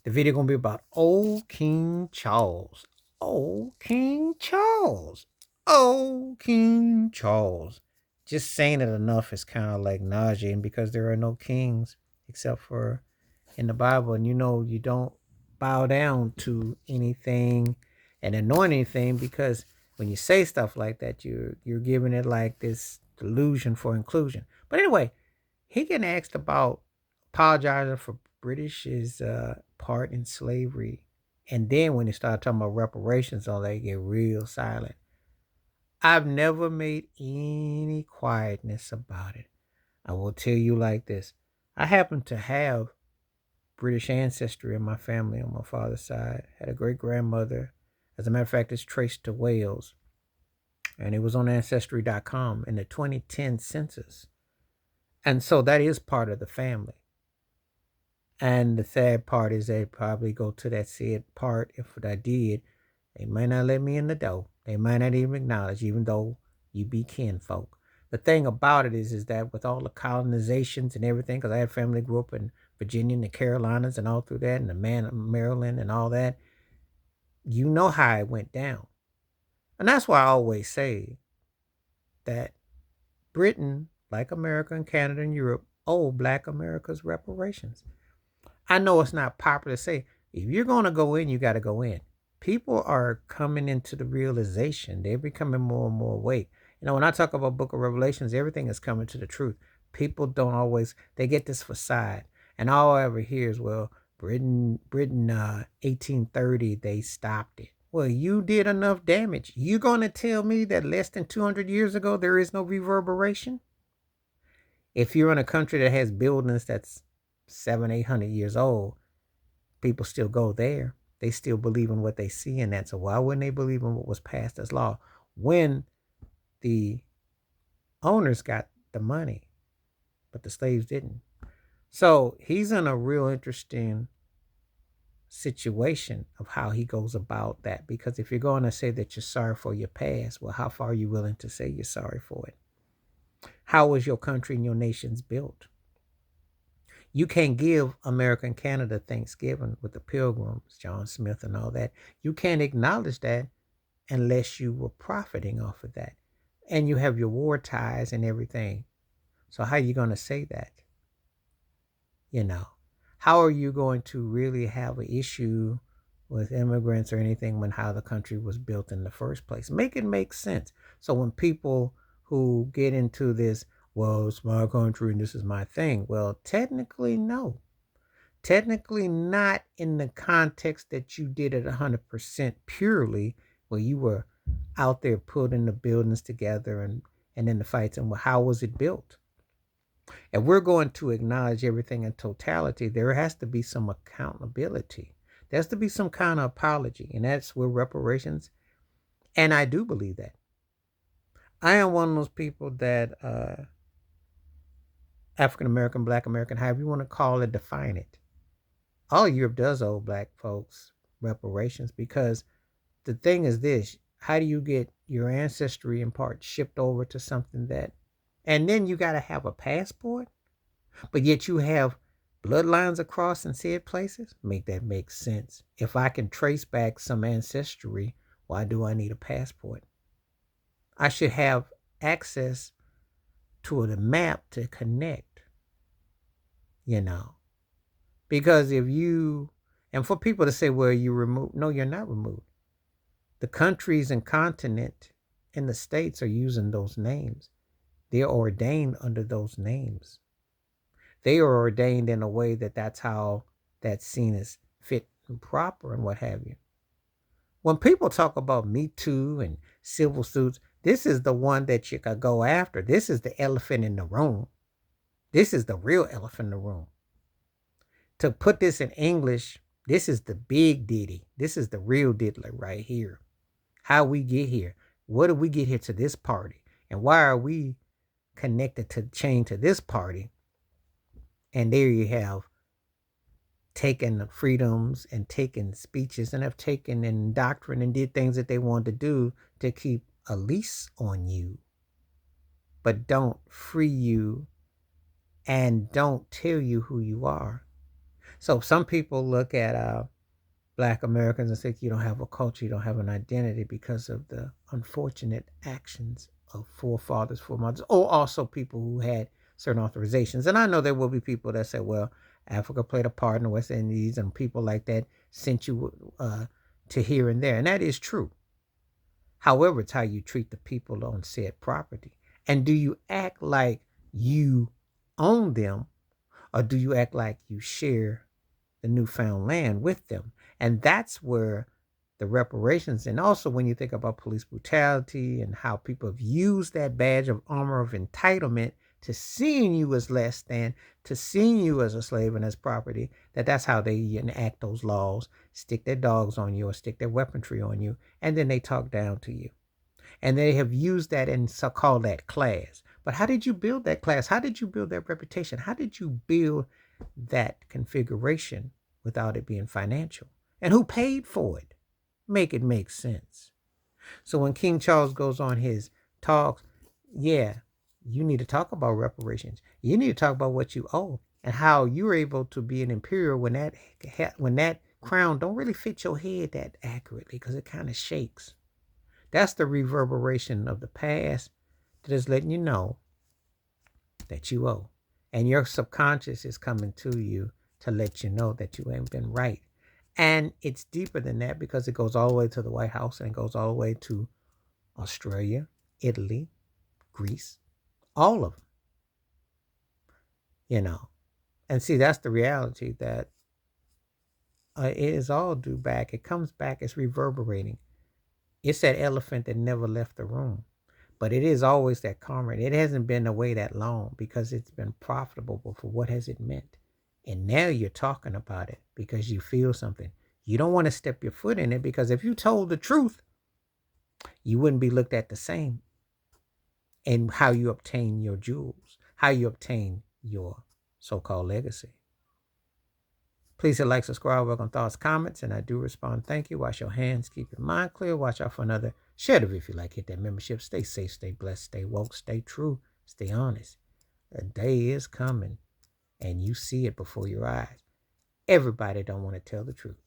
The video gonna be about Old King Charles. Old King Charles. Old King Charles. Just saying it enough is kind of like nauseating because there are no kings except for in the Bible. And you don't bow down to anything and anoint anything because when you say stuff like that, you're giving it like this delusion for inclusion. But anyway, he getting asked about apologizing for British's part in slavery. And then when they start talking about reparations, all they get real silent. I've never made any quietness about it. I will tell you like this. I happen to have British ancestry in my family on my father's side. Had a great grandmother. As a matter of fact, it's traced to Wales. And it was on ancestry.com in the 2010 census. And so that is part of the family. And the sad part is they probably go to that said part. If I did, they might not let me in the door. They might not even acknowledge, even though you be kinfolk. The thing about it is that with all the colonizations and everything, because I had family grew up in Virginia and the Carolinas and all through that, and the man of Maryland and all that, you know how it went down. And that's why I always say that Britain, like America and Canada and Europe, owe Black America's reparations. I know it's not popular to say, if you're going to go in, you got to go in. People are coming into the realization. They're becoming more and more awake. When I talk about Book of Revelations, everything is coming to the truth. People don't always, they get this facade. And all I ever hear is, well, Britain, 1830, they stopped it. Well, you did enough damage. You going to tell me that less than 200 years ago, there is no reverberation? If you're in a country that has buildings that's 700, 800 years old, people still go there. They still believe in what they see in that. So why wouldn't they believe in what was passed as law when the owners got the money, but the slaves didn't? So he's in a real interesting situation of how he goes about that. Because if you're going to say that you're sorry for your past, well, how far are you willing to say you're sorry for it? How was your country and your nations built? You can't give America and Canada Thanksgiving with the Pilgrims, John Smith, and all that. You can't acknowledge that unless you were profiting off of that. And you have your war ties and everything. So how are you going to say that? You know, how are you going to really have an issue with immigrants or anything when how the country was built in the first place? Make it make sense. So when people who get into this, well, it's my country and this is my thing. Well, technically, no. Technically, not in the context that you did it 100% purely, where you were out there putting the buildings together and then the fights. And how was it built? If we're going to acknowledge everything in totality, there has to be some accountability. There has to be some kind of apology. And that's where reparations. And I do believe that. I am one of those people that African American, Black American, however you want to call it, define it. All Europe does owe Black folks reparations because the thing is this: how do you get your ancestry in part shipped over to something that, and then you got to have a passport, but yet you have bloodlines across in said places? Make that make sense? If I can trace back some ancestry, why do I need a passport? I should have access to the map to connect, you know. Because if you, and for people to say, well, you removed, no, you're not removed. The countries and continent in the states are using those names. They're ordained under those names. They are ordained in a way that that's how that's seen as fit and proper and what have you. When people talk about Me Too and civil suits, this is the one that you could go after. This is the elephant in the room. This is the real elephant in the room. To put this in English, this is the big ditty. This is the real diddler right here. How we get here. What did we get here to this party? And why are we connected to chain to this party? And there you have taken the freedoms and taken speeches and have taken and doctrine and did things that they wanted to do to keep a lease on you, but don't free you and don't tell you who you are. So some people look at Black Americans and say you don't have a culture, you don't have an identity because of the unfortunate actions of forefathers, foremothers, or also people who had certain authorizations. And I know there will be people that say, well, Africa played a part in the West Indies and people like that sent you to here and there. And that is true. However, it's how you treat the people on said property. And do you act like you own them, or do you act like you share the newfound land with them? And that's where the reparations, and also when you think about police brutality and how people have used that badge of armor of entitlement to seeing you as less than, to seeing you as a slave and as property, that's how they enact those laws, stick their dogs on you or stick their weaponry on you, and then they talk down to you. And they have used that and so call that class. But how did you build that class? How did you build that reputation? How did you build that configuration without it being financial? And who paid for it? Make it make sense. So when King Charles goes on his talks, yeah, you need to talk about reparations. You need to talk about what you owe and how you're able to be an imperial when that crown don't really fit your head that accurately because it kind of shakes. That's the reverberation of the past that is letting you know that you owe. And your subconscious is coming to you to let you know that you ain't been right. And it's deeper than that because it goes all the way to the White House and it goes all the way to Australia, Italy, Greece, all of them, you know. And see, that's the reality that it is all due back. It comes back, it's reverberating. It's that elephant that never left the room. But it is always that karma. It hasn't been away that long because it's been profitable. But for what has it meant? And now you're talking about it because you feel something. You don't want to step your foot in it because if you told the truth, you wouldn't be looked at the same. And how you obtain your jewels, how you obtain your so-called legacy. Please hit like, subscribe, work on thoughts, comments, and I do respond. Thank you. Wash your hands. Keep your mind clear. Watch out for another. Share the video if you like. Hit that membership. Stay safe, stay blessed, stay woke, stay true, stay honest. A day is coming, and you see it before your eyes. Everybody don't want to tell the truth.